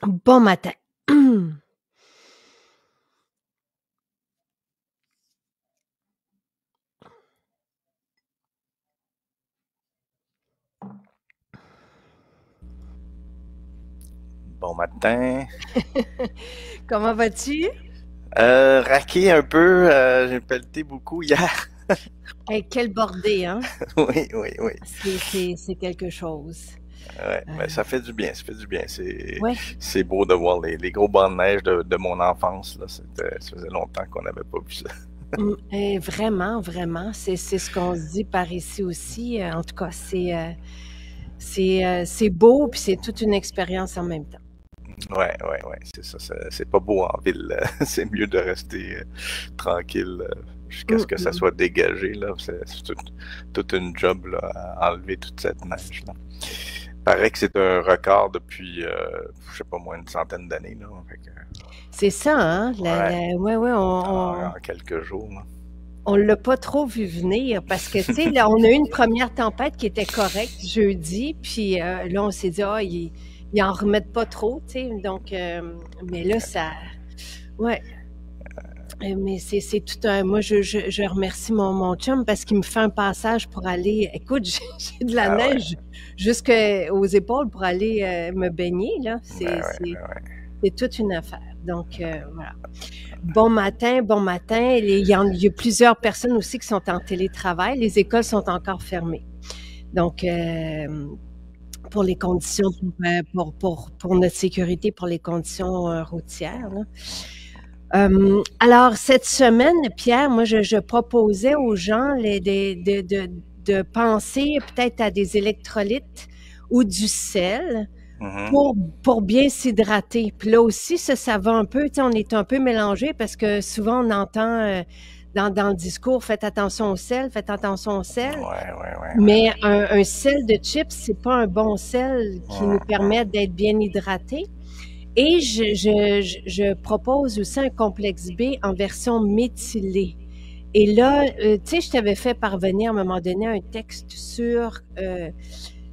Bon matin. Bon matin. Comment vas-tu? Raqué un peu, j'ai pelleté beaucoup hier. Hey, quelle bordée, hein? Oui, oui, oui. C'est quelque chose. Ouais, mais ça Euh, fait du bien, ça fait du bien. ouais. C'est beau de voir les gros bancs de neige de mon enfance, là. Ça faisait longtemps qu'on n'avait pas vu ça. Vraiment, vraiment. C'est ce qu'on se dit par ici aussi. En tout cas, c'est beau, puis c'est toute une expérience en même temps. Ouais, ouais, ouais, c'est ça. C'est pas beau en ville. C'est mieux de rester tranquille jusqu'à ce Hum, que ça hum. soit dégagé, là. C'est toute une job, là, à enlever toute cette neige, là. Paraît que c'est un record depuis, je sais pas moi, une centaine d'années, là. Fait que, C'est ça, hein? ouais, Ouais, ouais, en quelques jours, là. on l'a pas trop vu venir parce que, tu sais, là, on a eu une première tempête qui était correcte jeudi, puis là, on s'est dit, ah, ils en remettent pas trop, tu sais. Donc, mais là, ça, ouais. Mais c'est tout un. Moi, je remercie mon chum parce qu'il me fait un passage pour aller. Écoute, j'ai de la Ah ouais, neige jusqu'aux épaules pour aller me baigner, là. ben ouais, ben ouais. C'est toute une affaire. Donc, voilà. Bon matin, bon matin. Il y a plusieurs personnes aussi qui sont en télétravail. Les écoles sont encore fermées. Donc, pour les conditions, pour notre sécurité, pour les conditions routières, là. Alors, cette semaine, Pierre, moi, je proposais aux gens de penser peut-être à des électrolytes ou du sel Mhm. pour, pour bien s'hydrater. Puis là aussi, ça va un peu, tu sais, on est un peu mélangé parce que souvent on entend dans le discours, faites attention au sel, faites attention au sel. Ouais, ouais, ouais, ouais. Mais un sel de chips, c'est pas un bon sel qui nous Mhm. permet d'être bien hydraté. Et je propose aussi un complexe B en version méthylée. Et là, tu sais, je t'avais fait parvenir à un moment donné un texte sur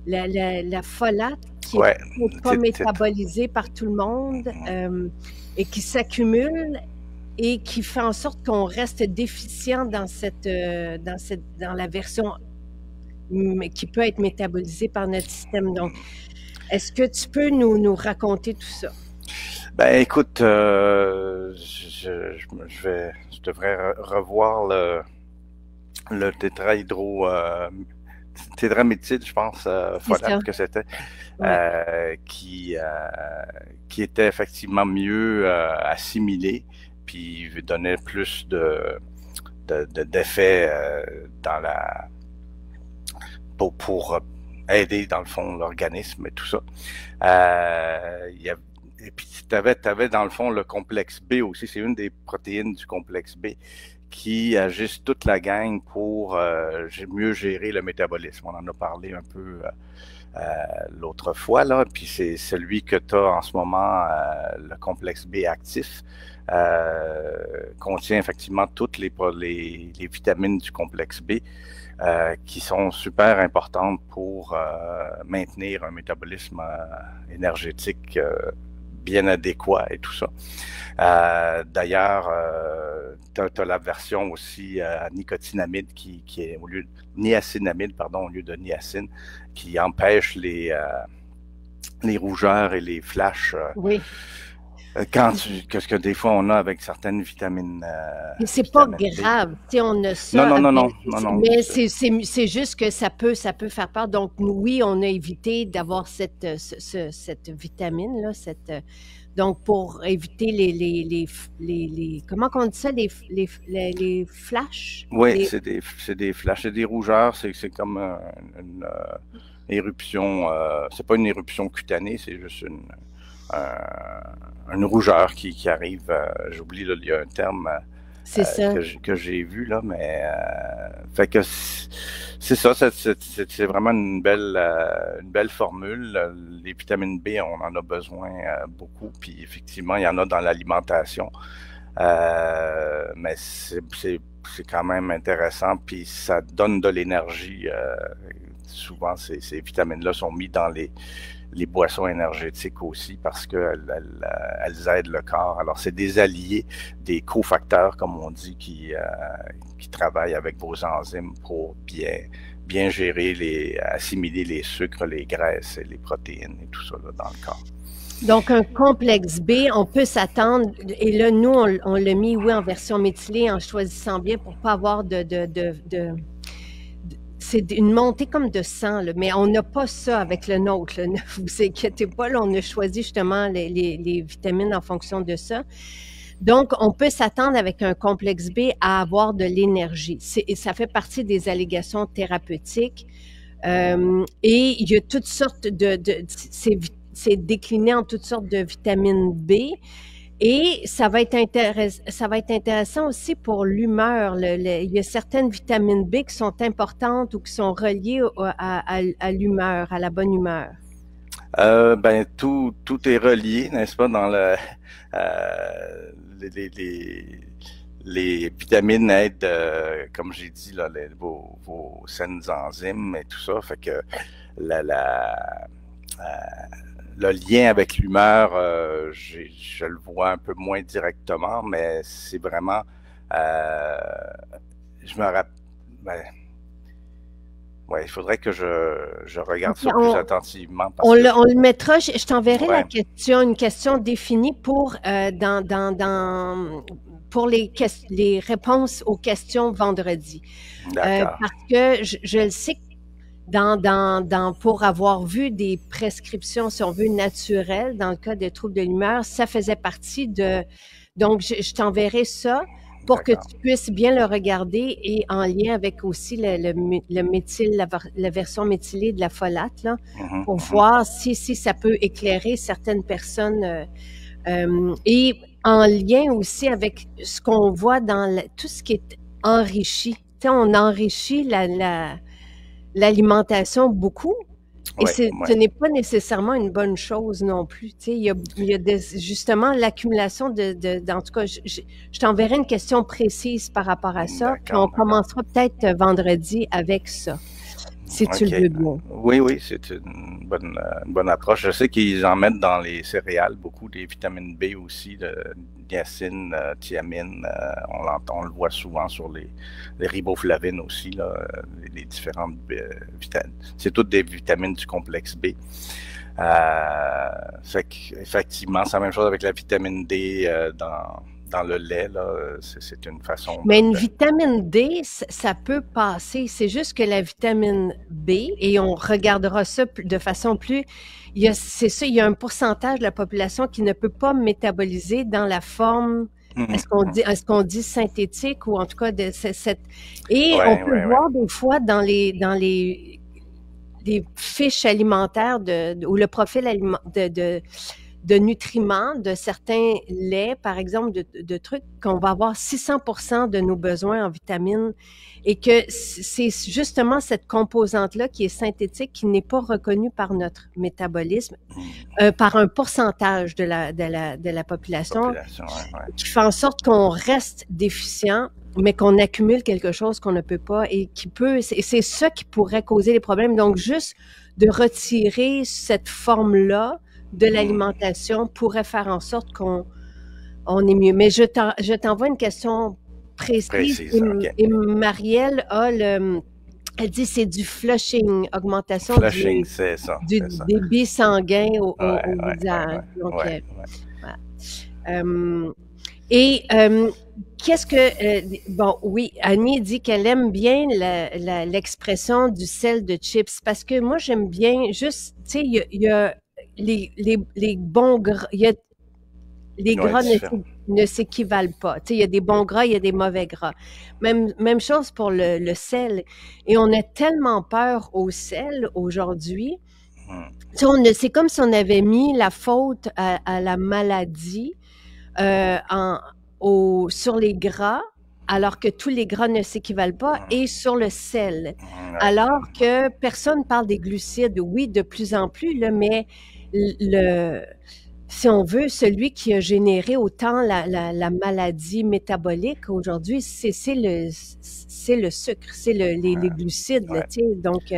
la folate qui est Ouais, peut-être pas c'est, métabolisée par tout le monde et qui s'accumule et qui fait en sorte qu'on reste déficient dans la version qui peut être métabolisée par notre système. Donc, est-ce que tu peux nous raconter tout ça? ben écoute, je devrais revoir le tétraméthyle, je pense, C'est ça. folate que c'était, Ouais. qui était effectivement mieux assimilé, puis donnait plus d'effets dans la pour aider dans le fond l'organisme et tout ça. Et puis t'avais dans le fond le complexe B aussi, c'est une des protéines du complexe B qui agissent toute la gang pour mieux gérer le métabolisme. On en a parlé un peu l'autre fois, là, puis c'est celui que tu as en ce moment, le complexe B actif, contient effectivement toutes les vitamines du complexe B qui sont super importantes pour maintenir un métabolisme énergétique bien adéquat et tout ça. D'ailleurs, tu as la version aussi à nicotinamide qui est au lieu de niacinamide, pardon, au lieu de niacine, qui empêche les rougeurs et les flashs Oui. que des fois on a avec certaines Mais c'est pas vitamines B. grave, tu sais, on a Non, ça non, non, avec, non, non, non. mais c'est juste que ça peut faire peur. Donc, oui, on a évité d'avoir cette vitamine-là, donc pour éviter comment on dit ça, les flashs, Oui, c'est des flashs, c'est des rougeurs, c'est comme une éruption, c'est pas une éruption cutanée, c'est juste une rougeur qui arrive, j'oublie, là, il y a un terme c'est ça. que j'ai vu, là, mais fait que c'est ça, c'est vraiment une belle formule. Les vitamines B, on en a besoin beaucoup, puis effectivement, il y en a dans l'alimentation. Mais c'est quand même intéressant, puis ça donne de l'énergie. souvent, ces vitamines-là sont mises dans les boissons énergétiques aussi parce qu'elles aident le corps. Alors, c'est des alliés, des cofacteurs, comme on dit, qui travaillent avec vos enzymes pour bien gérer, assimiler les sucres, les graisses et les protéines et tout ça là, dans le corps. Donc, un complexe B, on peut s'attendre, et là, nous, on l'a mis, oui, en version méthylée, en choisissant bien pour pas avoir c'est une montée comme de sang, là, mais on n'a pas ça avec le nôtre. Là, ne vous inquiétez pas, là, on a choisi justement les vitamines en fonction de ça. Donc, on peut s'attendre avec un complexe B à avoir de l'énergie. Et ça fait partie des allégations thérapeutiques. Et il y a toutes sortes c'est décliné en toutes sortes de vitamines B. Et ça va être intéressant aussi pour l'humeur. Il y a certaines vitamines B qui sont importantes ou qui sont reliées à l'humeur, à la bonne humeur. Ben tout est relié, n'est-ce pas, dans les vitamines aident, comme j'ai dit là, vos saines enzymes et tout ça, fait que le lien avec l'humeur, je le vois un peu moins directement, mais c'est vraiment, je me rappelle, ouais, il faudrait que je regarde ça plus attentivement. On le mettra, je t'enverrai une question définie pour pour les réponses aux questions vendredi. Parce que je le sais que pour avoir vu des prescriptions, si on veut, naturelles, dans le cas des troubles de l'humeur, ça faisait partie de... Donc, je t'enverrai ça pour que tu puisses bien le regarder et en lien avec aussi le méthyle, la version méthylée de la folate, là, pour voir si ça peut éclairer certaines personnes. Et en lien aussi avec ce qu'on voit dans tout ce qui est enrichi. Tu sais, on enrichit l'alimentation beaucoup. Et ce n'est pas nécessairement une bonne chose non plus. Tu sais, il y a justement l'accumulation en tout cas, je t'enverrai une question précise par rapport à ça. Puis on commencera peut-être vendredi avec ça, si tu le veux bien. Oui, c'est une bonne approche. Je sais qu'ils en mettent dans les céréales beaucoup, des vitamines B aussi, de niacine, thiamine. On le voit souvent sur les riboflavines aussi, là, les différentes vitamines. C'est toutes des vitamines du complexe B. Fait qu'effectivement, c'est la même chose avec la vitamine D dans le lait, là, c'est une façon... Mais une vitamine D, ça peut passer. C'est juste que la vitamine B, et on regardera ça de façon plus... C'est ça, il y a un pourcentage de la population qui ne peut pas métaboliser dans la forme... Est-ce qu'on dit synthétique ou en tout cas et on peut voir des fois dans les fiches alimentaires ou le profil de nutriments, de certains laits, par exemple, de trucs qu'on va avoir 600% de nos besoins en vitamines et que c'est justement cette composante-là qui est synthétique, qui n'est pas reconnue par notre métabolisme, par un pourcentage de la population, qui fait en sorte qu'on reste déficient, mais qu'on accumule quelque chose qu'on ne peut pas et c'est ça qui pourrait causer les problèmes. Donc, juste de retirer cette forme-là de l'alimentation pourrait faire en sorte qu'on est mieux. Mais je t'envoie une question précise et Marielle elle dit c'est du flushing, augmentation du débit sanguin au visage. Et qu'est-ce que... bon, oui, Annie dit qu'elle aime bien l'expression du sel de chips parce que moi, j'aime bien juste, tu sais, il y a les bons gras, les gras ne s'équivalent pas. Tu sais, il y a des bons gras, il y a des mauvais gras. Même chose pour le sel. Et on a tellement peur au sel aujourd'hui. Tu sais, c'est comme si on avait mis la faute à la maladie sur les gras, alors que tous les gras ne s'équivalent pas, et sur le sel. Alors que personne parle des glucides, oui, de plus en plus, là, mais si on veut, celui qui a généré autant la maladie métabolique aujourd'hui, c'est le sucre, c'est les glucides. Là, tu sais, donc,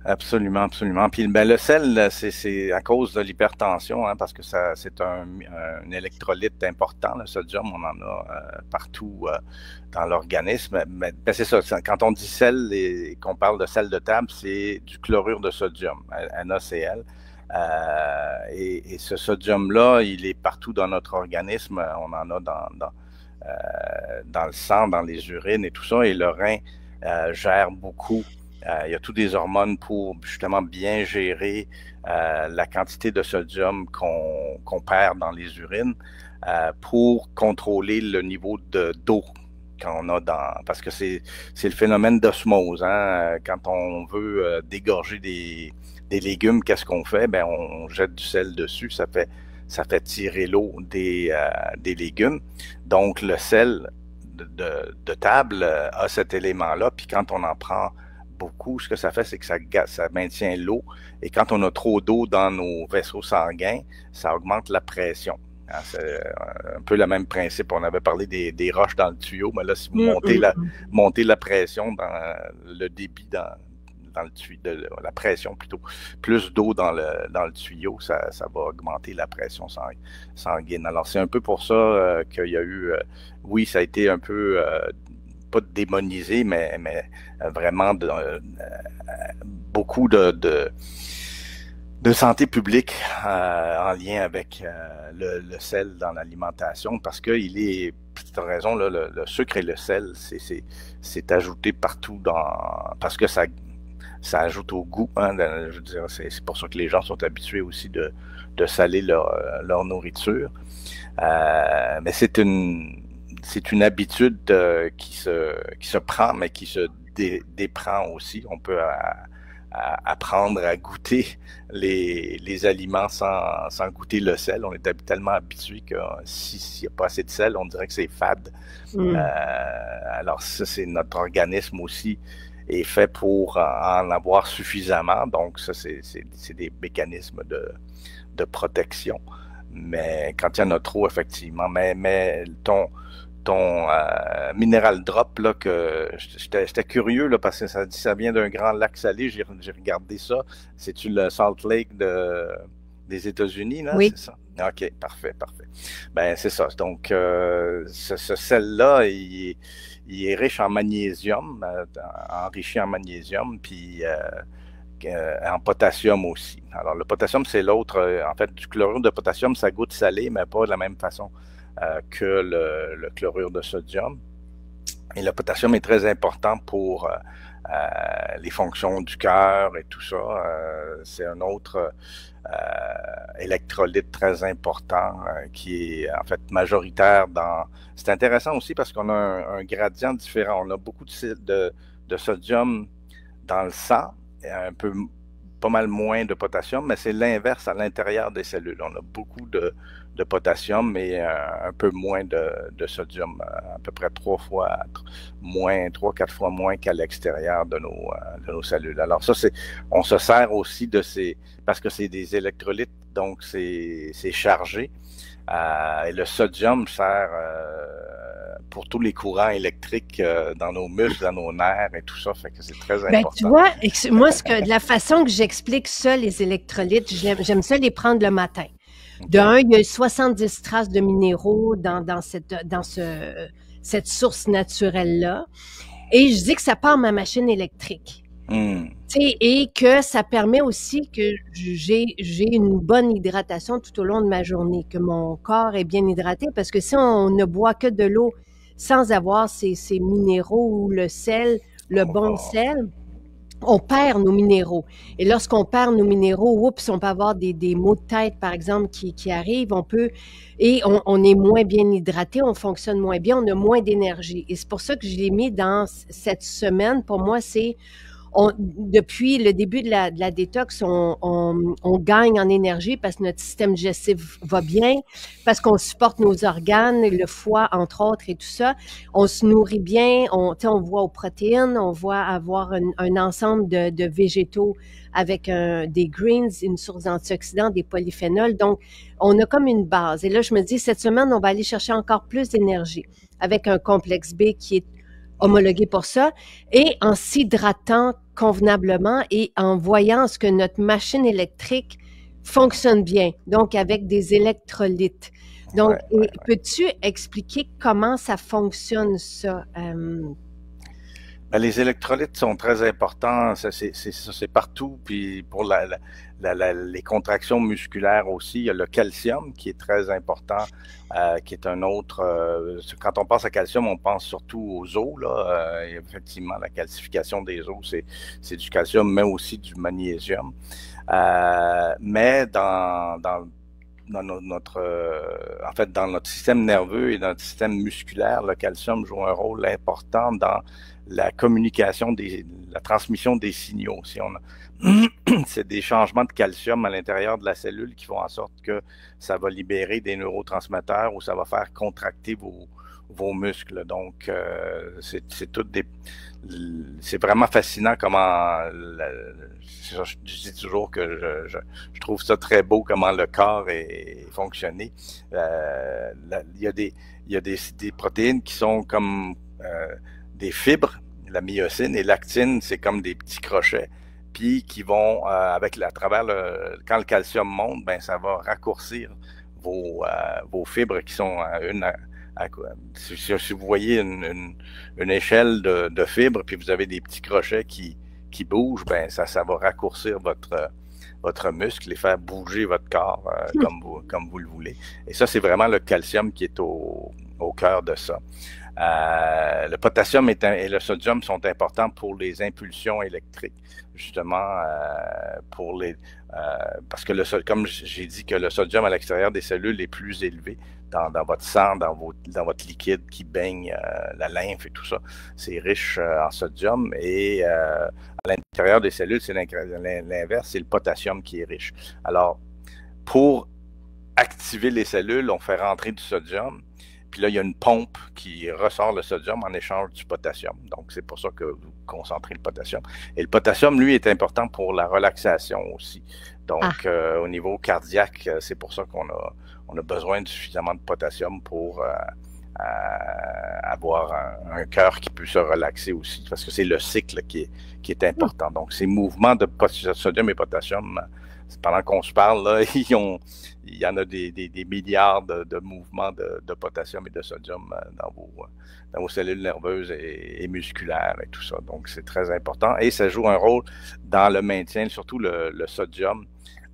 Absolument, absolument. Puis ben, le sel, c'est à cause de l'hypertension, hein, parce que c'est un électrolyte important, le sodium, on en a partout dans l'organisme. Mais ben, c'est ça, quand on dit sel et qu'on parle de sel de table, c'est du chlorure de sodium, NaCl. Et ce sodium-là, il est partout dans notre organisme. On en a dans le sang, dans les urines et tout ça. Et le rein gère beaucoup. Il y a toutes des hormones pour justement bien gérer la quantité de sodium qu'on perd dans les urines pour contrôler le niveau d'eau qu'on a parce que c'est le phénomène d'osmose. Hein? Quand on veut dégorger des légumes, qu'est-ce qu'on fait? Ben, on jette du sel dessus, ça fait tirer l'eau des légumes. Donc, le sel de table a cet élément-là, puis quand on en prend beaucoup, ce que ça fait, c'est que ça maintient l'eau. Et quand on a trop d'eau dans nos vaisseaux sanguins, ça augmente la pression. C'est un peu le même principe. On avait parlé des roches dans le tuyau, mais là, si vous montez la pression dans le débit dans le tuyau, la pression plutôt, plus d'eau dans le tuyau, ça va augmenter la pression sanguine. Alors, c'est un peu pour ça qu'il y a eu, oui, ça a été un peu pas démonisé, mais vraiment beaucoup de santé publique en lien avec le sel dans l'alimentation, parce que tu as raison, là, le sucre et le sel, c'est ajouté partout parce que ça ajoute au goût. Hein, je veux dire, c'est pour ça que les gens sont habitués aussi de saler leur nourriture. Mais c'est une habitude qui se prend, mais qui se déprend aussi. On peut apprendre à goûter les aliments sans goûter le sel. On est tellement habitué que s'il n'y a pas assez de sel, on dirait que c'est fade. Alors ça, c'est notre organisme aussi est fait pour en avoir suffisamment. Donc ça, c'est des mécanismes de protection. Mais quand il y en a trop, effectivement, mais ton mineral drop, là, que j'étais curieux, là, parce que ça vient d'un grand lac salé, j'ai regardé ça. C'est-tu le Salt Lake des États-Unis, là? Oui. C'est ça? OK, parfait. Ben, c'est ça. Donc, ce sel-là, il est riche en magnésium, enrichi en magnésium, puis en potassium aussi. Alors, le potassium, c'est l'autre. En fait, du chlorure de potassium, ça goûte salé, mais pas de la même façon que le chlorure de sodium. Et le potassium est très important pour les fonctions du cœur et tout ça. C'est un autre électrolyte très important qui est en fait majoritaire dans... C'est intéressant aussi parce qu'on a un gradient différent. On a beaucoup de sodium dans le sang, pas mal moins de potassium, mais c'est l'inverse à l'intérieur des cellules. On a beaucoup de potassium et un peu moins de sodium, à peu près 3-4 fois moins qu'à l'extérieur de nos cellules. Alors ça, on se sert aussi parce que c'est des électrolytes, donc c'est chargé. Et le sodium sert pour tous les courants électriques dans nos muscles, dans nos nerfs et tout ça, fait que c'est très important. Tu vois, moi, de la façon que j'explique ça, les électrolytes, j'aime ça les prendre le matin. Okay. Il y a 70 traces de minéraux dans cette source naturelle-là. Et je dis que ça part ma machine électrique. Et que ça permet aussi que j'ai une bonne hydratation tout au long de ma journée, que mon corps est bien hydraté, parce que si on ne boit que de l'eau sans avoir ces minéraux ou le sel, le bon sel, on perd nos minéraux. Et lorsqu'on perd nos minéraux, on peut avoir des maux de tête, par exemple, qui arrivent. On est moins bien hydraté, on fonctionne moins bien, on a moins d'énergie. Et c'est pour ça que je l'ai mis dans cette semaine. Pour moi, depuis le début de la détox, on gagne en énergie parce que notre système digestif va bien, parce qu'on supporte nos organes, le foie, entre autres, et tout ça. On se nourrit bien, on voit aux protéines, on voit avoir un ensemble de végétaux avec des greens, une source d'antioxydants, des polyphénols. Donc, on a comme une base. Et là, je me dis, cette semaine, on va aller chercher encore plus d'énergie avec un complexe B qui est homologué pour ça, et en s'hydratant convenablement et en voyant ce que notre machine électrique fonctionne bien, donc avec des électrolytes. Donc, peux-tu expliquer comment ça fonctionne, ça? Ben, les électrolytes sont très importants, c'est partout, puis pour les contractions musculaires aussi, il y a le calcium qui est très important, qui est un autre, quand on pense à calcium, on pense surtout aux os, là, effectivement, la calcification des os, c'est du calcium, mais aussi du magnésium, mais en fait, dans notre système nerveux et dans notre système musculaire, le calcium joue un rôle important dans la communication, la transmission des signaux. C'est des changements de calcium à l'intérieur de la cellule qui font en sorte que ça va libérer des neurotransmetteurs ou ça va faire contracter vos muscles. Donc, c'est vraiment fascinant comment, je dis toujours que je trouve ça très beau comment le corps est fonctionné. Il y a des protéines qui sont comme des fibres, la myosine, et l'actine, c'est comme des petits crochets, puis qui vont, à travers quand le calcium monte, ben ça va raccourcir vos fibres qui sont si vous voyez une échelle de fibres, puis vous avez des petits crochets qui bougent, ben ça va raccourcir votre muscle et faire bouger votre corps comme vous le voulez. Et ça, c'est vraiment le calcium qui est au cœur de ça. Le potassium et le sodium sont importants pour les impulsions électriques, justement parce que comme j'ai dit que le sodium à l'extérieur des cellules est plus élevé dans votre sang, dans votre liquide qui baigne la lymphe et tout ça, c'est riche en sodium, et à l'intérieur des cellules, c'est l'inverse, c'est le potassium qui est riche. Alors, pour activer les cellules, on fait rentrer du sodium. Puis là, il y a une pompe qui ressort le sodium en échange du potassium. Donc, c'est pour ça que vous concentrez le potassium. Et le potassium, lui, est important pour la relaxation aussi. Donc, au niveau cardiaque, c'est pour ça qu'on a besoin de suffisamment de potassium pour avoir un cœur qui peut se relaxer aussi, parce que c'est le cycle qui est important. Donc, ces mouvements de sodium et potassium, pendant qu'on se parle, là, il y en a des milliards de mouvements de potassium et de sodium dans vos cellules nerveuses et musculaires et tout ça. Donc, c'est très important. Et ça joue un rôle dans le maintien, surtout le sodium.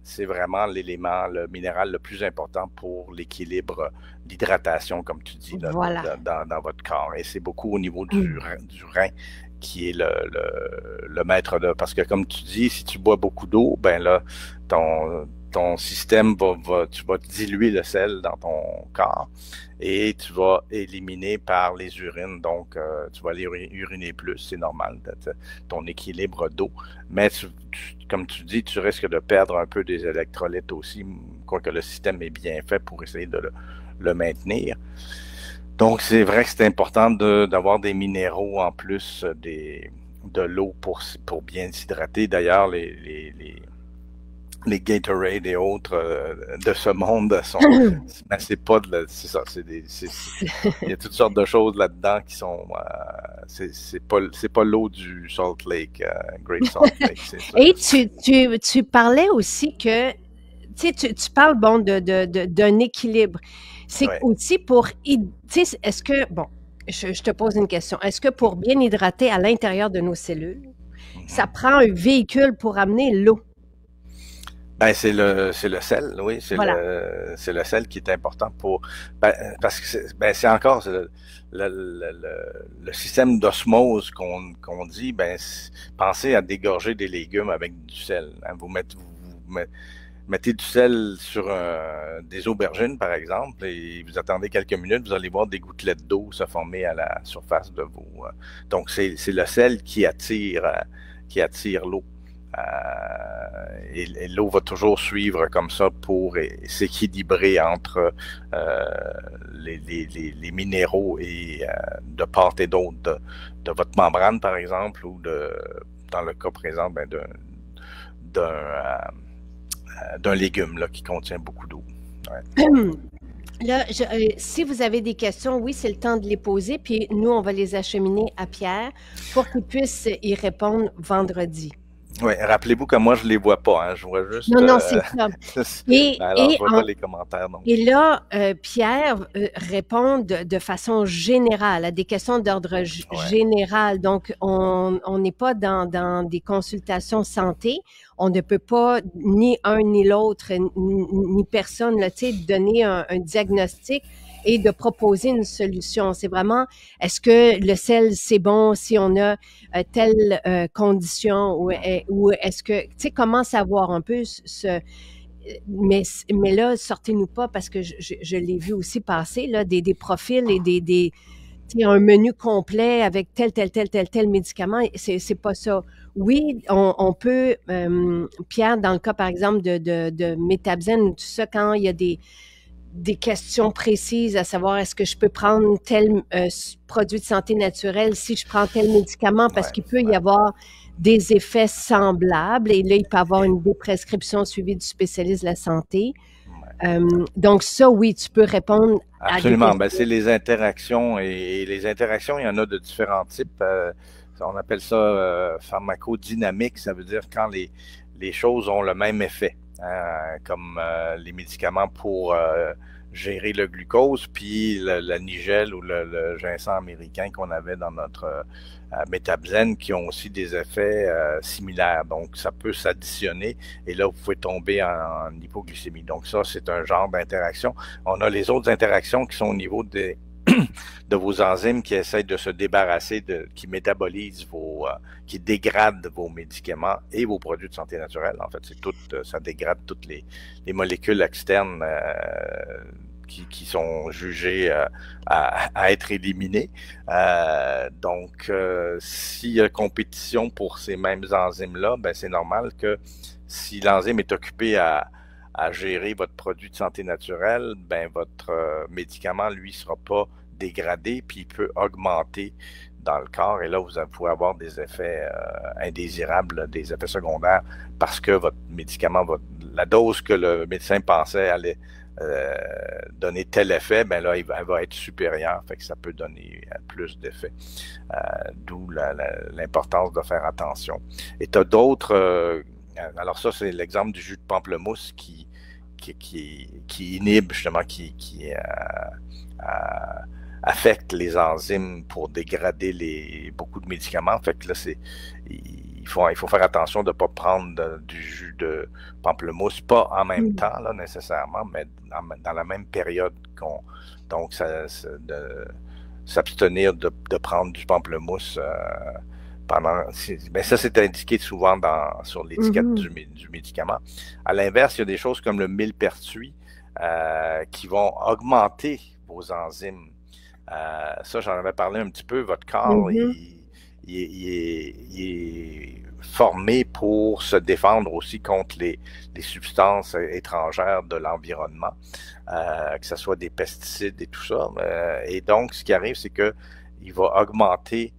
C'est vraiment l'élément, le minéral le plus important pour l'équilibre, l'hydratation, comme tu dis, là, voilà. dans votre corps. Et c'est beaucoup au niveau du rein qui est le maître de... Parce que comme tu dis, si tu bois beaucoup d'eau, ben là, ton système tu vas diluer le sel dans ton corps et tu vas éliminer par les urines. Donc, tu vas aller uriner plus, c'est normal, ton équilibre d'eau. Mais comme tu dis, tu risques de perdre un peu des électrolytes aussi, quoique le système est bien fait pour essayer de le maintenir. Donc, c'est vrai que c'est important d'avoir des minéraux en plus de l'eau pour bien s'hydrater. D'ailleurs, les Gatorade et autres de ce monde sont... ben, c'est pas c'est ça, il y a toutes sortes de choses là-dedans qui sont... c'est pas l'eau du Salt Lake, Great Salt Lake, c'est ça. Et tu parlais aussi que... Tu parles, bon, d'un équilibre. C'est aussi pour... Est-ce que... Bon, je te pose une question. Est-ce que pour bien hydrater à l'intérieur de nos cellules, ça prend un véhicule pour amener l'eau? Ben, c'est le sel, oui, c'est le sel qui est important parce que c'est encore le système d'osmose qu'on dit, ben, pensez à dégorger des légumes avec du sel, hein. Vous mettez du sel sur des aubergines, par exemple, et vous attendez quelques minutes, vous allez voir des gouttelettes d'eau se former à la surface de vos... donc, c'est le sel qui attire l'eau. Et l'eau va toujours suivre comme ça pour s'équilibrer entre les minéraux et de part et d'autre de votre membrane, par exemple, ou dans le cas présent, ben, d'un légume là, qui contient beaucoup d'eau. Ouais. Là, si vous avez des questions, oui, c'est le temps de les poser, puis nous, on va les acheminer à Pierre pour qu'il puisse y répondre vendredi. Oui, rappelez-vous que moi, je les vois pas, hein, je vois juste... Non, non, c'est ça. alors, je vois pas les commentaires non Et plus. là, Pierre répond de façon générale à des questions d'ordre Ouais, général. Donc, on n'est pas dans des consultations santé. On ne peut pas, ni un ni l'autre, ni personne, là, tu sais, donner un diagnostic et de proposer une solution. C'est vraiment, est-ce que le sel, c'est bon si on a telle condition ou est-ce que, tu sais, comment savoir un peu mais là, sortez-nous pas parce que je l'ai vu aussi passer, là, des profils et tu sais, un menu complet avec tel médicament. C'est pas ça. Oui, on peut, Pierre, dans le cas, par exemple, de Métabzen ou tout ça, quand il y a des questions précises à savoir est-ce que je peux prendre tel produit de santé naturelle si je prends tel médicament parce ouais, qu'il peut y ouais. avoir des effets semblables et là, il peut y avoir une déprescription suivie du spécialiste de la santé. Ouais. Donc ça, oui, tu peux répondre à des Absolument. Ben, questions. c'est les interactions et les interactions, il y en a de différents types. On appelle ça pharmacodynamique. Ça veut dire quand les choses ont le même effet, comme les médicaments pour gérer le glucose, puis la nigelle ou le ginseng américain qu'on avait dans notre Métabzen qui ont aussi des effets similaires. Donc, ça peut s'additionner et là, vous pouvez tomber en hypoglycémie. Donc, ça, c'est un genre d'interaction. On a les autres interactions qui sont au niveau des de vos enzymes qui essayent de se débarrasser, qui métabolisent qui dégradent vos médicaments et vos produits de santé naturelle. En fait, c'est tout, ça dégrade toutes les molécules externes qui sont jugées à être éliminées. Donc, s'il y a compétition pour ces mêmes enzymes-là, ben c'est normal que si l'enzyme est occupée à gérer votre produit de santé naturelle, ben votre médicament, lui, sera pas dégradé, puis il peut augmenter dans le corps, et là, vous pouvez avoir des effets indésirables, des effets secondaires, parce que votre médicament, la dose que le médecin pensait allait donner tel effet, ben là, elle va être supérieure, fait que ça peut donner plus d'effets. D'où l'importance de faire attention. Et tu as d'autres... alors ça, c'est l'exemple du jus de pamplemousse qui inhibe justement, qui affecte les enzymes pour dégrader beaucoup de médicaments. Fait que là, il faut faire attention de ne pas prendre du jus de pamplemousse, pas en même temps là, nécessairement, mais dans la même période donc s'abstenir de prendre du pamplemousse ben ça, c'est indiqué souvent sur l'étiquette du médicament. À l'inverse, il y a des choses comme le millepertuis qui vont augmenter vos enzymes. Ça, j'en avais parlé un petit peu. Votre corps, il est formé pour se défendre aussi contre les substances étrangères de l'environnement, que ce soit des pesticides et tout ça. Et donc, ce qui arrive, c'est qu'il va augmenter.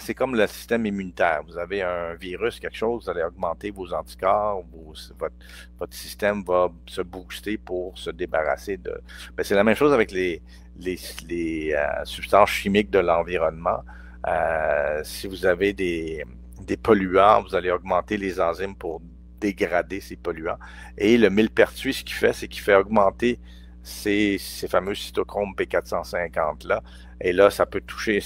C'est comme le système immunitaire. Vous avez un virus, quelque chose, vous allez augmenter vos anticorps, votre système va se booster pour se débarrasser de... Ben, c'est la même chose avec les substances chimiques de l'environnement. Si vous avez des polluants, vous allez augmenter les enzymes pour dégrader ces polluants. Et le millepertuis, ce qu'il fait, c'est qu'il fait augmenter ces fameux cytochromes P450-là. Et là, ça peut toucher,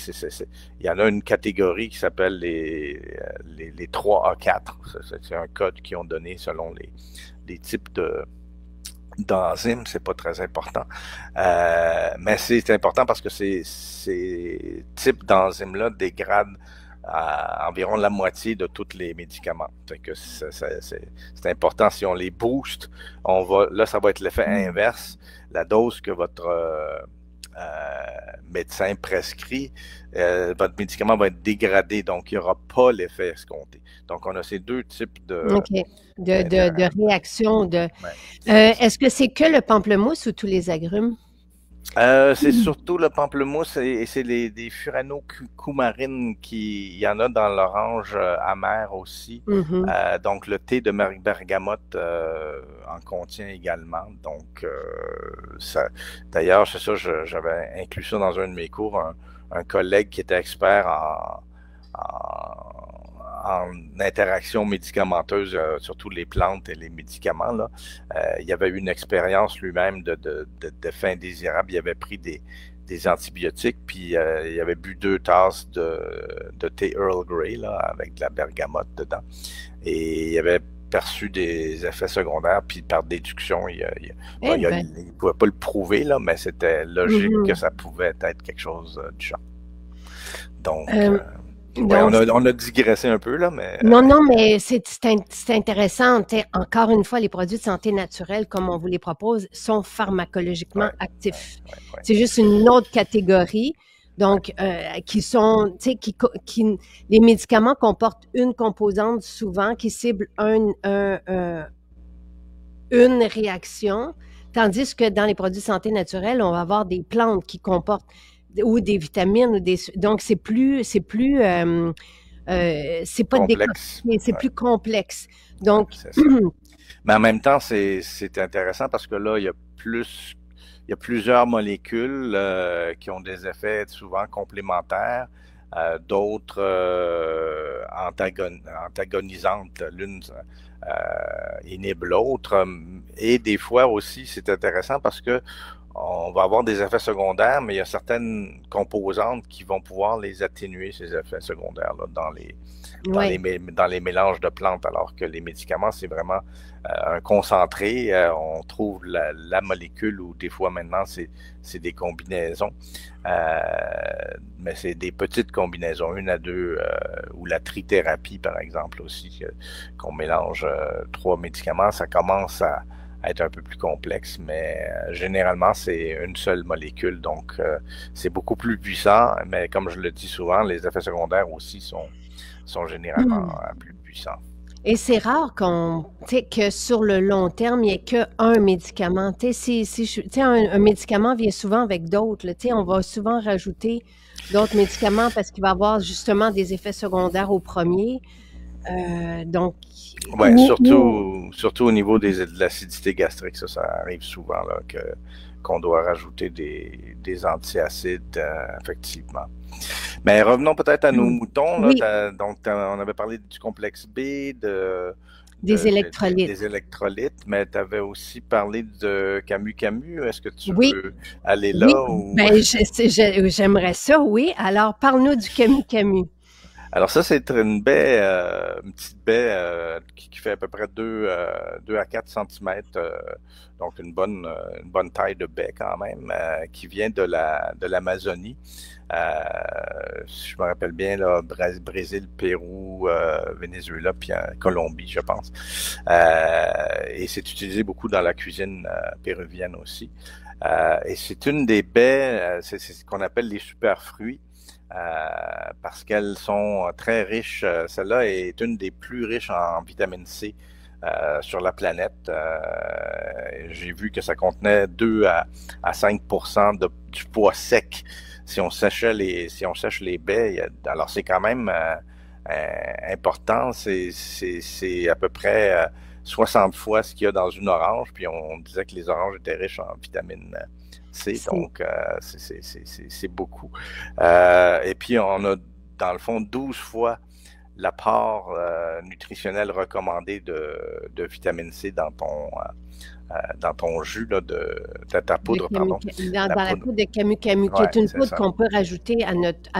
il y en a une catégorie qui s'appelle les 3A4. C'est un code qu'ils ont donné selon les types d'enzymes. C'est pas très important. Mais c'est important parce que ces types d'enzymes-là dégradent à environ la moitié de tous les médicaments. Fait que c'est important. Si on les booste, là, ça va être l'effet inverse. La dose que votre médecin prescrit, votre médicament va être dégradé, donc il n'y aura pas l'effet escompté. Donc, on a ces deux types de réactions. Ouais, est-ce que c'est que le pamplemousse ou tous les agrumes? C'est surtout le pamplemousse et c'est des Furano coumarine il y en a dans l'orange amer aussi. Mhm. Donc le thé de bergamote en contient également. Donc d'ailleurs, c'est ça, j'avais inclus ça dans un de mes cours. Un collègue qui était expert en interaction médicamenteuse, surtout les plantes et les médicaments, là. Il avait eu une expérience lui-même de faim indésirable. Il avait pris des antibiotiques, puis il avait bu 2 tasses de thé Earl Grey là, avec de la bergamote dedans. Et il avait perçu des effets secondaires, puis par déduction, Eh ben, il pouvait pas le prouver, là, mais c'était logique que mhm. ça pouvait être quelque chose du genre. Donc, Euh, ouais, donc, on a digressé un peu, là, mais non, non, mais c'est intéressant. Encore une fois, les produits de santé naturelle, comme on vous les propose, sont pharmacologiquement ouais, ouais, actifs. ouais, ouais, C'est juste une autre catégorie. ouais, Donc, qui sont, tu sais, les médicaments comportent une composante souvent qui cible une réaction, tandis que dans les produits de santé naturelle, on va avoir des plantes qui comportent ou des vitamines ou donc c'est pas complexe. décortiqué, c'est Ouais, plus complexe. ouais, Donc, c'est ça. Mais en même temps, c'est intéressant parce que là, il y a plusieurs molécules qui ont des effets souvent complémentaires, d'autres antagonisantes. L'une inhibe l'autre. Et des fois aussi, c'est intéressant parce que on va avoir des effets secondaires, mais il y a certaines composantes qui vont pouvoir les atténuer, ces effets secondaires-là, ouais. dans les mélanges de plantes, alors que les médicaments, c'est vraiment un concentré. On trouve la molécule ou des fois maintenant, c'est des combinaisons. Euh, mais c'est des petites combinaisons, 1 à 2, ou la trithérapie, par exemple, aussi, qu'on mélange 3 médicaments. Ça commence à être un peu plus complexe, mais généralement, c'est une seule molécule, donc c'est beaucoup plus puissant, mais comme je le dis souvent, les effets secondaires aussi sont généralement plus puissants. Et c'est rare que sur le long terme, il n'y ait qu'un médicament. Un médicament vient souvent avec d'autres, là. On va souvent rajouter d'autres médicaments parce qu'il va avoir justement des effets secondaires au premier. Donc, Ouais, surtout au niveau de l'acidité gastrique, ça arrive souvent là, qu'on doit rajouter des antiacides, effectivement. Mais revenons peut-être à nos moutons. Là. oui, On avait parlé du complexe B, des électrolytes. des électrolytes, mais tu avais aussi parlé de Camus Camus. Est-ce que tu Oui, veux aller oui. là ou Ben, j'aimerais ça, oui. Alors, parle-nous du Camus Camus. Alors ça, c'est une petite baie qui fait à peu près 2 à 4 centimètres, donc une bonne taille de baie quand même, qui vient de l'Amazonie. Si je me rappelle bien, là, Brésil, Pérou, Venezuela, puis Colombie, je pense. Et c'est utilisé beaucoup dans la cuisine péruvienne aussi. Et c'est une des baies, c'est ce qu'on appelle les superfruits. Parce qu'elles sont très riches. Celle-là est une des plus riches en vitamine C sur la planète. J'ai vu que ça contenait 2 à 5% du poids sec si on sèche les baies. Alors c'est quand même important. C'est à peu près 60 fois ce qu'il y a dans une orange. Puis on disait que les oranges étaient riches en vitamine C, C'est donc c'est beaucoup. Et puis on a dans le fond 12 fois l'apport nutritionnel recommandé de vitamine C dans ton jus là, de ta poudre, pardon. La dans la poudre. poudre de Camus Camus, qui Ouais, est une c'est poudre ça. qu'on peut rajouter à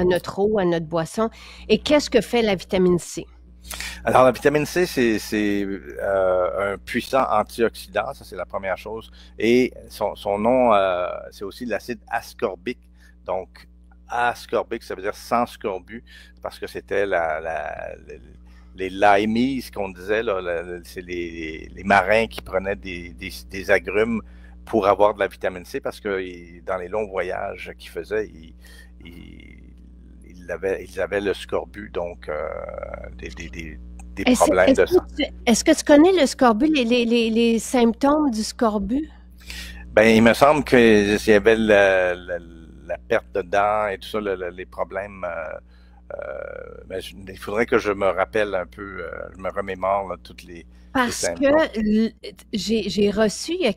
notre eau, à notre boisson. Et qu'est-ce que fait la vitamine C? Alors, la vitamine C, c'est un puissant antioxydant, ça c'est la première chose. Et son nom, c'est aussi l'acide ascorbique. Donc, ascorbique, ça veut dire sans scorbut, parce que c'était les limeys, qu'on disait, là, c'est les marins qui prenaient des agrumes pour avoir de la vitamine C, parce que dans les longs voyages qu'ils faisaient, ils avaient le scorbut, donc des problèmes de santé. Est-ce que tu connais le scorbut, les symptômes du scorbut? Ben, il me semble que s'il y avait la perte de dents et tout ça, les problèmes, ben, il faudrait que je me rappelle un peu, je me remémore là, tous les Parce symptômes. que j'ai reçu il y a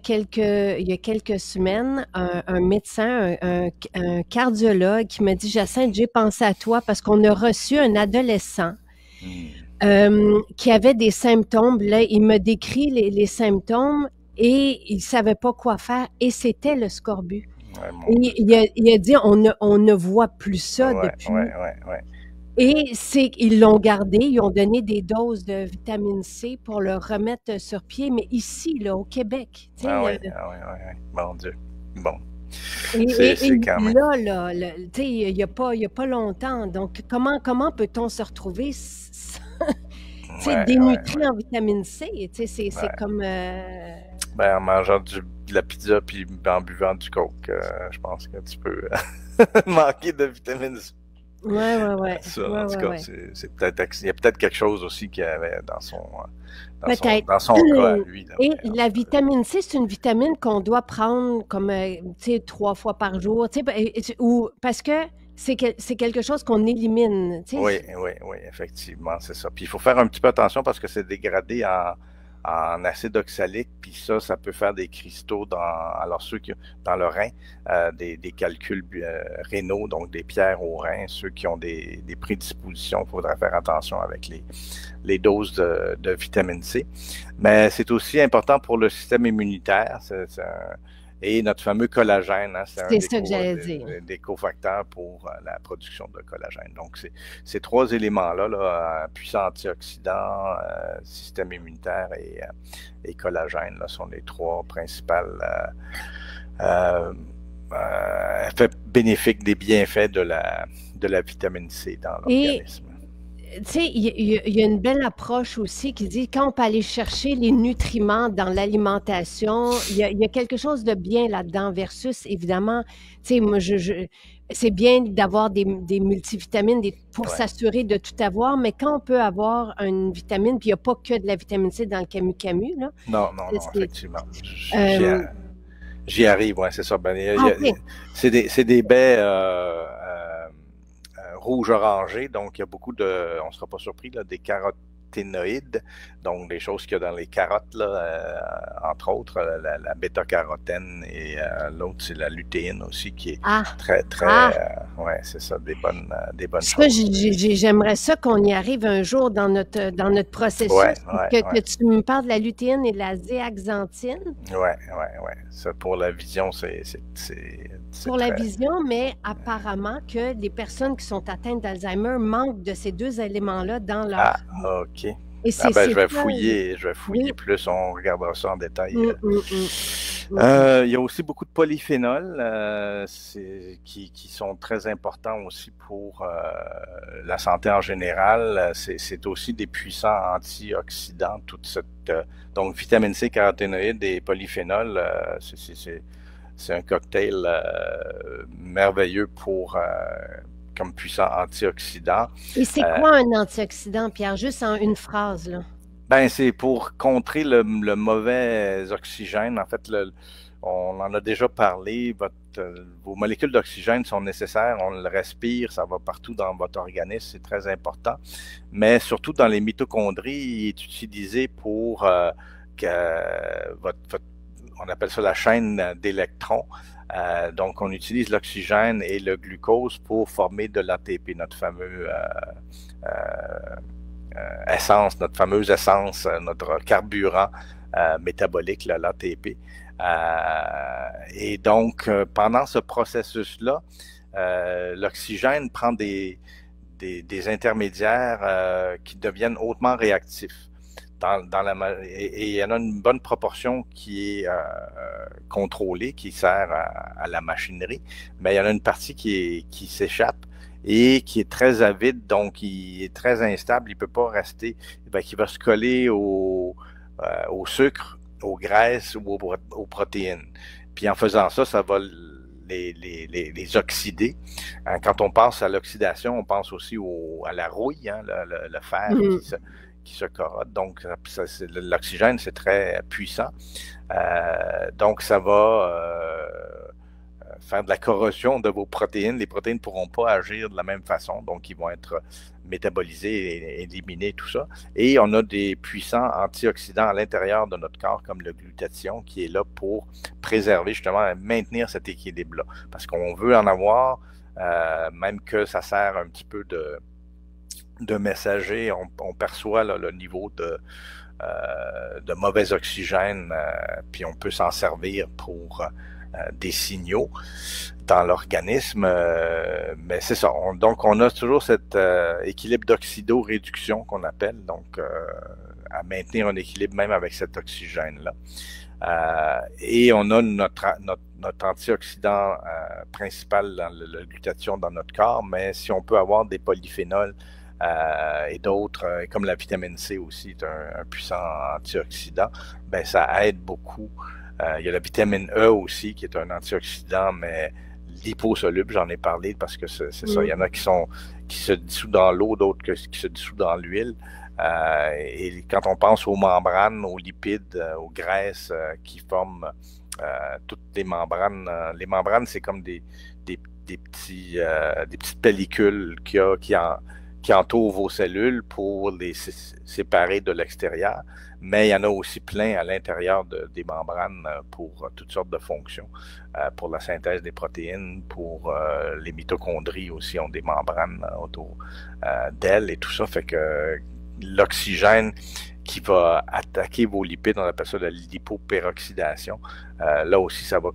quelques semaines un médecin, un cardiologue qui m'a dit, Jacinthe, j'ai pensé à toi parce qu'on a reçu un adolescent Hmm. qui avait des symptômes. Là, il m'a décrit les symptômes et il savait pas quoi faire et c'était le scorbut. Ouais, mon Et Dieu. il a dit, on ne voit plus ça depuis. Ouais. Et ils l'ont gardé, ils ont donné des doses de vitamine C pour le remettre sur pied, mais ici, là, au Québec, tu sais, Ouais. Mon Dieu. Bon. et C'est quand même. tu sais, il y a pas longtemps. Donc, comment peut-on se retrouver, tu sais, dénutri en vitamine C? Tu sais, c'est Ouais. comme, Ben, en mangeant de la pizza puis en buvant du coke, je pense que tu peux manquer de vitamine C. Ça, en tout cas, ouais. c'est peut-être, il y a peut-être quelque chose aussi qu'il y avait Peut-être. dans son cas à lui. Là, Et mais en la tout cas. vitamine C, c'est une vitamine qu'on doit prendre comme, tu sais, 3 fois par jour, tu sais, ou parce que c'est quelque chose qu'on élimine, tu sais. Oui, effectivement, c'est ça. Puis il faut faire un petit peu attention parce que c'est dégradé en acide oxalique, puis ça peut faire des cristaux alors ceux qui dans le rein, des calculs rénaux, donc des pierres au rein, ceux qui ont des prédispositions, il faudra faire attention avec les doses de vitamine C. Mais c'est aussi important pour le système immunitaire. Et notre fameux collagène, hein, c'est un C'est ça que j'allais dire. des cofacteurs pour la production de collagène. Donc, ces trois éléments-là, puissant antioxydant, système immunitaire et collagène, là, sont les trois principales effets bénéfiques des bienfaits de la vitamine C dans Et l'organisme. tu sais, il y a une belle approche aussi qui dit quand on peut aller chercher les nutriments dans l'alimentation, il y a quelque chose de bien là-dedans versus, évidemment, tu sais, moi, c'est bien d'avoir des multivitamines pour Ouais. s'assurer de tout avoir, mais quand on peut avoir une vitamine, puis il n'y a pas que de la vitamine C dans le camu-camu, là, Non, c'est, effectivement. euh, J'y arrive, ouais, c'est ça. Ben, OK. c'est des baies rouge-orangé, donc il y a beaucoup on ne sera pas surpris, là, des caroténoïdes, donc des choses qu'il y a dans les carottes, là, entre autres, la bêta-carotène et l'autre, c'est la lutéine aussi, qui est Ah, très, ah, ouais, c'est ça, des bonnes ça, choses. j'aimerais ça qu'on y arrive un jour dans notre processus, que tu me parles de la lutéine et de la zéaxanthine Ouais. Ça, pour la vision, c'est pour la très... vision, mais apparemment que les personnes qui sont atteintes d'Alzheimer manquent de ces deux éléments-là dans Ah, leur... OK. Et Ah ben, c'est ça. je vais Oui. fouiller plus, on regardera ça en détail. Mm. Il y a aussi beaucoup de polyphénols qui sont très importants aussi pour la santé en général. C'est aussi des puissants antioxydants, toute cette donc vitamine C, caroténoïdes et polyphénols, c'est un cocktail merveilleux pour comme puissant antioxydant. Et c'est quoi un antioxydant, Pierre? Juste en une phrase, là. Ben, c'est pour contrer le mauvais oxygène. En fait, on en a déjà parlé. Vos molécules d'oxygène sont nécessaires. On le respire, ça va partout dans votre organisme. C'est très important. Mais surtout dans les mitochondries, il est utilisé pour que on appelle ça la chaîne d'électrons. Donc, on utilise l'oxygène et le glucose pour former de l'ATP, notre fameux essence, notre fameuse essence, notre carburant métabolique, l'ATP. Et donc, pendant ce processus-là, l'oxygène prend des intermédiaires qui deviennent hautement réactifs. Et il y en a une bonne proportion qui est contrôlée, qui sert à la machinerie, mais il y en a une partie qui s'échappe et qui est très avide, donc il est très instable, il peut pas rester, qui va se coller au sucre, aux graisses ou aux protéines. Puis en faisant ça, ça va les oxyder. Quand on pense à l'oxydation, on pense aussi à la rouille, hein, le fer qui se corrodent. Donc, l'oxygène, c'est très puissant. Donc, ça va faire de la corrosion de vos protéines. Les protéines ne pourront pas agir de la même façon, donc ils vont être métabolisés et éliminés, tout ça. Et on a des puissants antioxydants à l'intérieur de notre corps, comme le glutathion, qui est là pour préserver, justement, maintenir cet équilibre-là. Parce qu'on veut en avoir, même que ça sert un petit peu de messager, on perçoit là, le niveau de mauvais oxygène, puis on peut s'en servir pour des signaux dans l'organisme, mais c'est ça. Donc, on a toujours cet équilibre d'oxydoréduction qu'on appelle, donc à maintenir un équilibre même avec cet oxygène-là. Et on a notre antioxydant principal dans le glutathion dans notre corps, mais si on peut avoir des polyphénols et d'autres, comme la vitamine C aussi est un puissant antioxydant, ben ça aide beaucoup. Il y a la vitamine E aussi, qui est un antioxydant, mais liposoluble, j'en ai parlé parce que c'est ça. Il y en a qui se dissouent dans l'eau, d'autres qui se dissouent dans l'huile. Et quand on pense aux membranes, aux lipides, aux graisses qui forment toutes les membranes, c'est comme des petites pellicules qui entourent vos cellules pour les séparer de l'extérieur. Mais il y en a aussi plein à l'intérieur des membranes pour toutes sortes de fonctions, pour la synthèse des protéines, pour les mitochondries aussi ont des membranes autour d'elles et tout ça. Fait que l'oxygène qui va attaquer vos lipides, on appelle ça la lipoperoxydation, là aussi ça va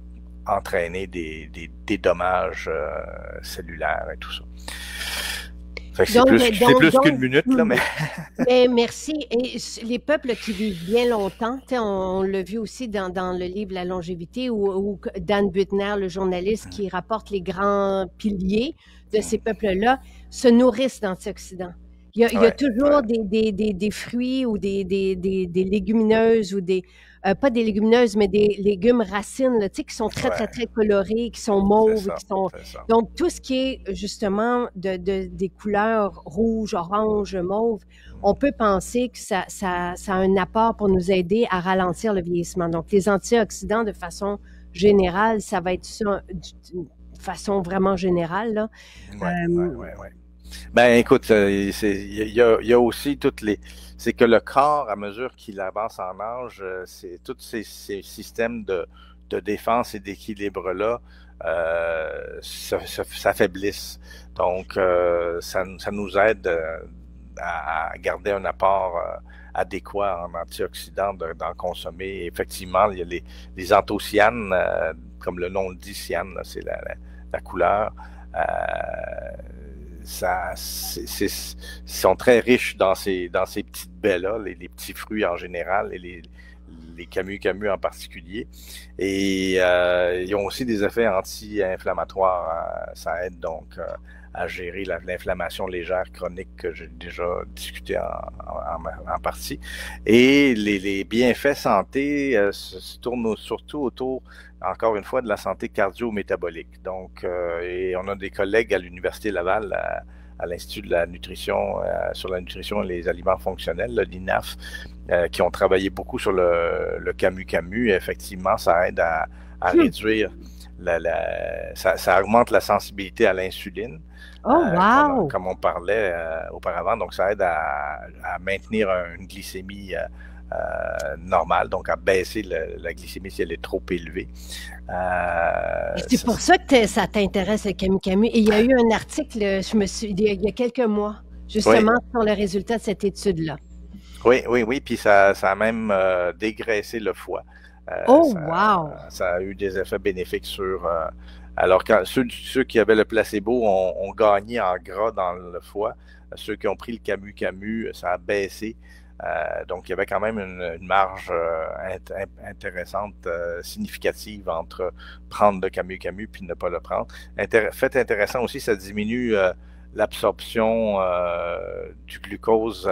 entraîner des dommages cellulaires et tout ça. C'est plus qu'une minute, là, mais... Merci. Et les peuples qui vivent bien longtemps, on l'a vu aussi dans le livre La longévité, où Dan Buettner, le journaliste, qui rapporte les grands piliers de ces peuples-là, se nourrissent d'antioxydants. Il y a toujours des fruits ou des légumineuses ou pas des légumineuses, mais des légumes racines, là, qui sont très, très, très colorés, qui sont mauves. Donc, tout ce qui est justement des couleurs rouge, orange, mauve, on peut penser que ça a un apport pour nous aider à ralentir le vieillissement. Donc, les antioxydants, de façon générale, ça va être ça, de façon vraiment générale, là. Ben, écoute, il y a aussi c'est que le corps, à mesure qu'il avance en âge, c'est tous ces systèmes de défense et d'équilibre-là s'affaiblissent. Donc, ça nous aide à garder un apport adéquat en antioxydants, d'en consommer. Et effectivement, il y a les anthocyanes, comme le nom le dit, cyane, c'est la couleur. Sont très riches dans ces petites baies-là, les petits fruits en général et les camus en particulier. Et ils ont aussi des effets anti-inflammatoires. Ça aide donc à gérer l'inflammation légère chronique que j'ai déjà discuté en partie. Et les bienfaits santé se tournent surtout autour, encore une fois, de la santé cardio-métabolique. Donc, et on a des collègues à l'Université Laval, à l'Institut de la nutrition, sur la nutrition et les aliments fonctionnels, l'INAF, qui ont travaillé beaucoup sur le camu-camu. Effectivement, ça aide à réduire, ça augmente la sensibilité à l'insuline. Wow! Comme on parlait auparavant. Donc, ça aide à maintenir une glycémie normale, donc à baisser la glycémie si elle est trop élevée. C'est pour ça que ça t'intéresse, le camu-camu. Et il y a eu un article, il y a quelques mois, justement, sur le résultat de cette étude-là. Oui, puis ça a même dégraissé le foie. Wow! Ça a eu des effets bénéfiques sur... alors, ceux qui avaient le placebo ont gagné en gras dans le foie. Ceux qui ont pris le camu-camu, ça a baissé. Donc, il y avait quand même une marge intéressante, significative entre prendre le camu-camu puis ne pas le prendre. Fait intéressant aussi, ça diminue l'absorption du glucose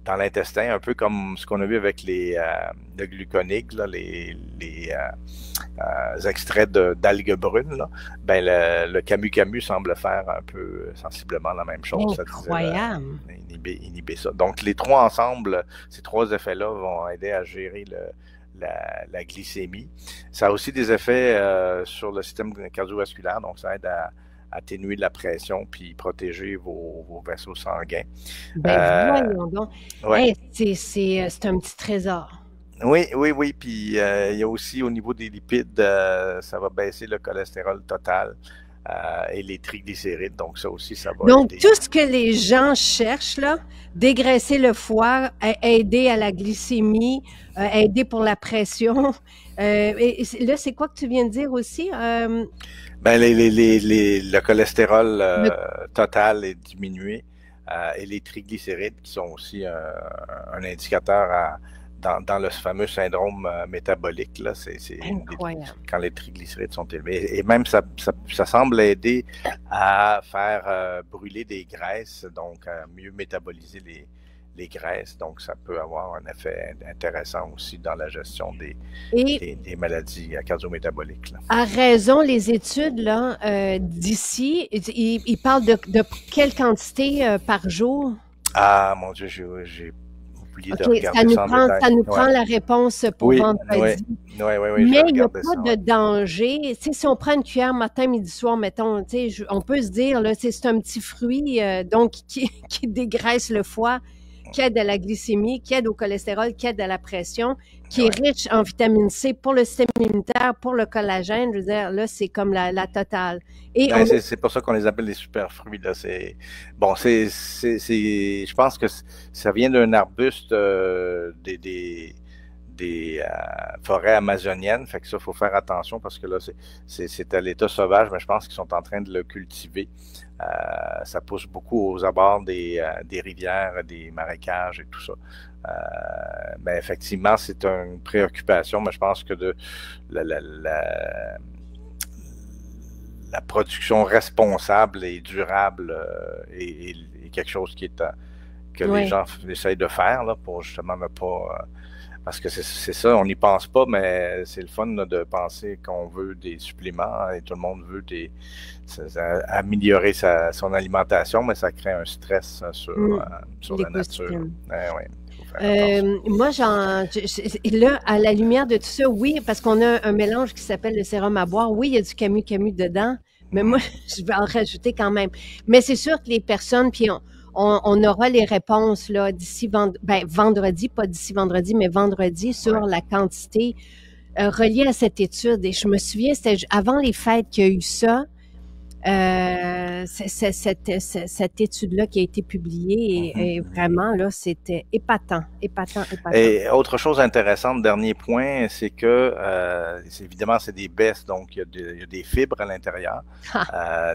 dans l'intestin, un peu comme ce qu'on a vu avec le gluconig, là, les extraits d'algues brunes, là, ben le camu-camu semble faire un peu sensiblement la même chose. Incroyable! Inhiber ça. Donc, les trois ensemble, ces trois effets-là vont aider à gérer la glycémie. Ça a aussi des effets sur le système cardiovasculaire, donc ça aide à atténuer la pression puis protéger vos vaisseaux sanguins. Ben voyons donc. Ouais. Hey, c'est un petit trésor. Oui. Puis il y a aussi au niveau des lipides, ça va baisser le cholestérol total et les triglycérides. Donc ça aussi, ça va Donc, aider. tout ce que les gens cherchent, là, dégraisser le foie, aider à la glycémie, aider pour la pression. Et là, c'est quoi que tu viens de dire aussi? Ben, le cholestérol total est diminué et les triglycérides qui sont aussi un indicateur dans le fameux syndrome métabolique, là, c'est incroyable. Quand les triglycérides sont élevés. Et même, ça semble aider à faire brûler des graisses, donc à mieux métaboliser les graisses. Donc, ça peut avoir un effet intéressant aussi dans la gestion des maladies cardio-métaboliques, là. À raison, les études là d'ici, ils parlent de quelle quantité par jour? Ah, mon Dieu, j'ai oublié de regarder ça en détail. Ça nous prend la réponse pour vendredi. Oui, mais il n'y a pas de danger. Tu sais, si on prend une cuillère matin, midi, soir, mettons, tu sais, on peut se dire, là, c'est un petit fruit donc qui dégraisse le foie, qui aide à la glycémie, qui aide au cholestérol, qui aide à la pression, qui est riche en vitamine C pour le système immunitaire, pour le collagène. Je veux dire, là, c'est comme la totale. Et c'est pour ça qu'on les appelle les superfruits, là. Je pense que ça vient d'un arbuste des forêts amazoniennes. Fait que ça, il faut faire attention parce que là, c'est à l'état sauvage, mais je pense qu'ils sont en train de le cultiver. Ça pousse beaucoup aux abords des rivières, des marécages et tout ça. Mais effectivement, c'est une préoccupation, mais je pense que la production responsable et durable est quelque chose que les gens essayent de faire là, pour justement ne pas... parce que c'est ça, on n'y pense pas, mais c'est le fun là, de penser qu'on veut des suppléments et tout le monde veut améliorer son alimentation, mais ça crée un stress sur la nature. Moi, là, à la lumière de tout ça, oui, parce qu'on a un mélange qui s'appelle le sérum à boire. Oui, il y a du camu-camu dedans, mais moi, je vais en rajouter quand même. Mais c'est sûr que les personnes, puis on aura les réponses là d'ici vendredi, pas d'ici vendredi, mais vendredi sur la quantité reliée à cette étude. Et je me souviens, c'était avant les fêtes qu'il y a eu ça. Cette étude-là qui a été publiée et vraiment, là, c'était épatant. Et autre chose intéressante, dernier point, c'est que, évidemment, c'est des baies, donc il y a des fibres à l'intérieur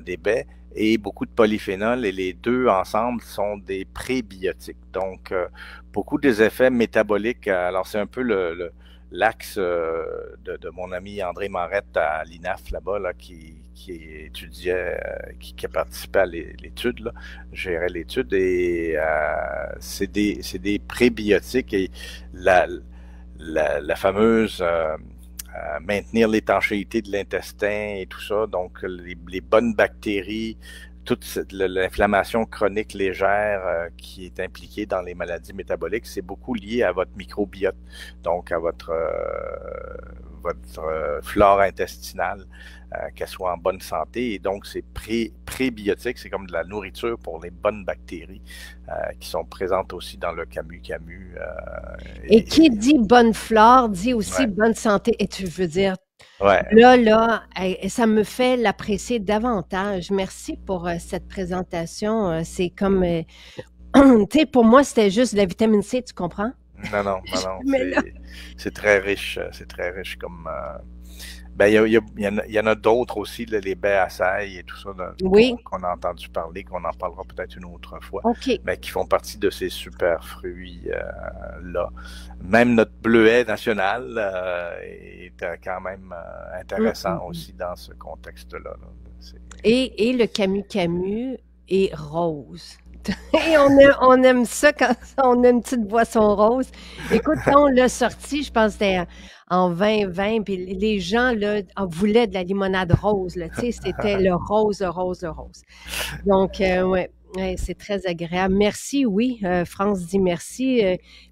des baies et beaucoup de polyphénols, et les deux ensemble sont des prébiotiques. Donc, beaucoup des effets métaboliques, alors c'est un peu l'axe de mon ami André Marette à l'INAF là-bas, là, qui étudiait, qui a participé à l'étude, là, gérait l'étude, et c'est des prébiotiques, et la fameuse maintenir l'étanchéité de l'intestin et tout ça, donc les bonnes bactéries, toute l'inflammation chronique légère qui est impliquée dans les maladies métaboliques, c'est beaucoup lié à votre microbiote, donc à votre flore intestinale, qu'elle soit en bonne santé. Et donc, c'est prébiotique, c'est comme de la nourriture pour les bonnes bactéries qui sont présentes aussi dans le camu-camu. Et qui dit bonne flore dit aussi bonne santé. Et tu veux dire, là, ça me fait l'apprécier davantage. Merci pour cette présentation. C'est comme, tu sais, pour moi, c'était juste de la vitamine C, tu comprends? Non, c'est très riche. C'est très riche comme... il y en a d'autres aussi, là, les baies açaï et tout ça, qu'on a entendu parler, qu'on en parlera peut-être une autre fois, mais qui font partie de ces super fruits-là. Même notre bleuet national est quand même intéressant aussi dans ce contexte-là. Et le camu-camu est rose. Et on aime ça quand on a une petite boisson rose. Écoute, quand on l'a sorti, je pense que c'était en 2020, puis les gens là, en voulaient de la limonade rose. Là, tu sais, c'était le rose, le rose, le rose. Donc, ouais, ouais, c'est très agréable. Merci, oui, France dit merci.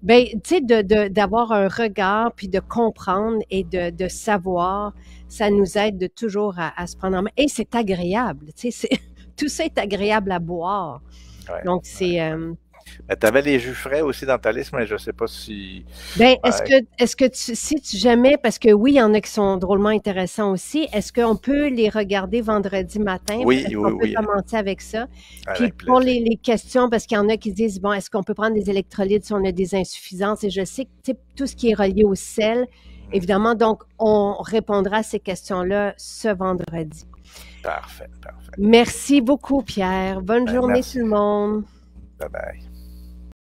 Ben, tu sais, d'avoir un regard, puis de comprendre et de savoir, ça nous aide de toujours à se prendre en main. Et c'est agréable, tu sais, tout ça est agréable à boire. Ouais, Donc, c'est... tu avais les jus frais aussi dans ta liste, mais je sais pas si... Ben, Ouais. est-ce que si tu jamais, parce que oui, il y en a qui sont drôlement intéressants aussi, est-ce qu'on peut les regarder vendredi matin? Oui, Est-ce oui, qu'on peut oui, commencer avec ça? Puis avec pour plaisir. les questions, parce qu'il y en a qui disent, bon, est-ce qu'on peut prendre des électrolytes si on a des insuffisances? Et je sais que tu sais, tout ce qui est relié au sel, évidemment, donc on répondra à ces questions-là ce vendredi. Parfait, parfait. Merci beaucoup, Pierre. Bonne Ben, journée tout merci. le monde. Bye bye.